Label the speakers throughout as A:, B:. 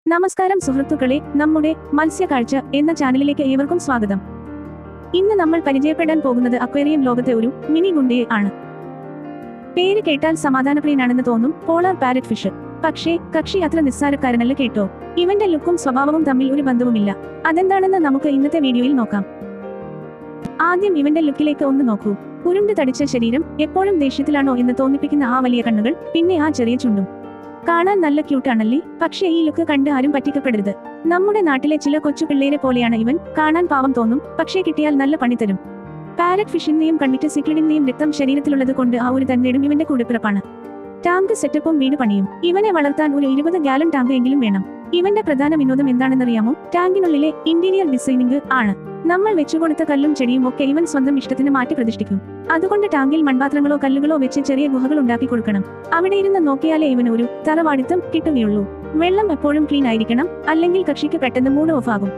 A: നമസ്കാരം സുഹൃത്തുക്കളെ, നമ്മുടെ മത്സ്യക്കാഴ്ച എന്ന ചാനലിലേക്ക് ഏവർക്കും സ്വാഗതം. ഇന്ന് നമ്മൾ പരിചയപ്പെടാൻ പോകുന്നത് അക്വേറിയം ലോകത്തെ ഒരു മിനി ഗുണ്ടയെ ആണ്. പേര് കേട്ടാൽ സമാധാനപ്രിയനാണെന്ന് തോന്നും, പോളാർ പാരറ്റ് ഫിഷ്. പക്ഷേ കക്ഷി അത്ര നിസ്സാരക്കാരനല്ല കേട്ടോ. ഇവന്റെ ലുക്കും സ്വഭാവവും തമ്മിൽ ഒരു ബന്ധവുമില്ല. അതെന്താണെന്ന് നമുക്ക് ഇന്നത്തെ വീഡിയോയിൽ നോക്കാം. ആദ്യം ഇവന്റെ ലുക്കിലേക്ക് ഒന്ന് നോക്കൂ. ഉരുണ്ട് തടിച്ച ശരീരം, എപ്പോഴും ദേഷ്യത്തിലാണോ എന്ന് തോന്നിപ്പിക്കുന്ന ആ വലിയ കണ്ണുകൾ, പിന്നെ ആ ചെറിയ ചുണ്ടും. കാണാൻ നല്ല ക്യൂട്ടാണല്ലേ? പക്ഷേ ഈ ലുക്ക് കണ്ട് ആരും പറ്റിക്കപ്പെടരുത്. നമ്മുടെ നാട്ടിലെ ചില കൊച്ചു പിള്ളേരെ പോലെയാണ് ഇവൻ. കാണാൻ പാവം തോന്നും, പക്ഷേ കിട്ടിയാൽ നല്ല പണി തരും. പാരറ്റ് ഫിഷിന്റെയും കണ്ടിട്ട് സിക്ലിഡിന്റെയും രക്തം ശരീരത്തിലുള്ളത് കൊണ്ട് ആ ഒരു തന്നേടും ഇവന്റെ കൂടെപ്പിറപ്പാണ്. ടാങ്ക് സെറ്റപ്പും വീട് പണിയും. ഇവനെ വളർത്താൻ ഒരു 20 ഗാലൻ ടാങ്ക് എങ്കിലും വേണം. ഇവന്റെ പ്രധാന വിനോദം എന്താണെന്നറിയാമോ? ടാങ്കിനുള്ളിലെ ഇന്റീരിയർ ഡിസൈനിങ് ആണ്. നമ്മൾ വെച്ചുകൊടുത്ത കല്ലും ചെടിയും ഒക്കെ ഇവൻ സ്വന്തം ഇഷ്ടത്തിന് മാറ്റി പ്രതിഷ്ഠിക്കും. അതുകൊണ്ട് ടാങ്കിൽ മൺപാത്രങ്ങളോ കല്ലുകളോ വെച്ച് ചെറിയ ഗുഹകൾ ഉണ്ടാക്കി കൊടുക്കണം. അവിടെ ഇരുന്ന് നോക്കിയാലേ ഇവന് ഒരു തറവാടിത്തം കിട്ടുകയുള്ളൂ. വെള്ളം എപ്പോഴും ക്ലീൻ ആയിരിക്കണം, അല്ലെങ്കിൽ കക്ഷിക്ക് പെട്ടെന്ന് മൂഡ് ഓഫ് ആകും.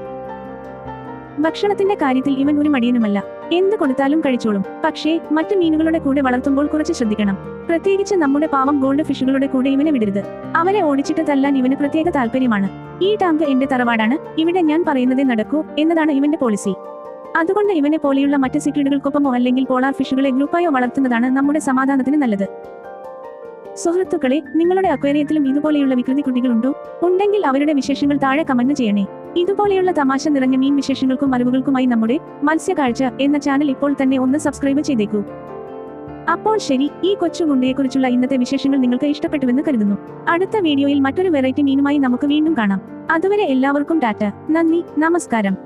A: ഭക്ഷണത്തിന്റെ കാര്യത്തിൽ ഇവൻ ഒരു മടിയനുമല്ല. എന്ത് കൊടുത്താലും കഴിച്ചോളും. പക്ഷേ മറ്റു മീനുകളുടെ കൂടെ വളർത്തുമ്പോൾ കുറച്ച് ശ്രദ്ധിക്കണം. പ്രത്യേകിച്ച് നമ്മുടെ പാവം ഗോൾഡ് ഫിഷുകളുടെ കൂടെ ഇവനെ വിടരുത്. അവരെ ഓടിച്ചിട്ട് തല്ലാൻ ഇവന് പ്രത്യേക താല്പര്യമാണ്. ഈ ടാങ്ക് എന്റെ തറവാടാണ്, ഇവിടെ ഞാൻ പറയുന്നതേ നടക്കൂ എന്നതാണ് ഇവന്റെ പോളിസി. അതുകൊണ്ട് ഇവനെ പോലെയുള്ള മറ്റ് സിക്ലിഡുകൾക്കൊപ്പമോ അല്ലെങ്കിൽ പോളാർ ഫിഷുകളെ ഗ്രൂപ്പായോ വളർത്തുന്നതാണ് നമ്മുടെ സമാധാനത്തിന് നല്ലത്. സുഹൃത്തുക്കളെ, നിങ്ങളുടെ അക്വേറിയത്തിലും ഇതുപോലെയുള്ള വികൃതി കുട്ടികളുണ്ടോ? ഉണ്ടെങ്കിൽ അവരുടെ വിശേഷങ്ങൾ താഴെ കമന്റ് ചെയ്യണേ. ഇതുപോലെയുള്ള തമാശ നിറഞ്ഞ മീൻ വിശേഷങ്ങൾക്കും അറിവുകൾക്കുമായി നമ്മുടെ മത്സ്യക്കാഴ്ച എന്ന ചാനൽ ഇപ്പോൾ തന്നെ ഒന്ന് സബ്സ്ക്രൈബ് ചെയ്തേക്കൂ. അപ്പോൾ ശരി, ഈ കൊച്ചു ഗുണ്ടയെക്കുറിച്ചുള്ള ഇന്നത്തെ വിശേഷങ്ങൾ നിങ്ങൾക്ക് ഇഷ്ടപ്പെട്ടുവെന്ന് കരുതുന്നു. അടുത്ത വീഡിയോയിൽ മറ്റൊരു വെറൈറ്റി മീനുമായി നമുക്ക് വീണ്ടും കാണാം. അതുവരെ എല്ലാവർക്കും ടാറ്റ, നന്ദി, നമസ്കാരം.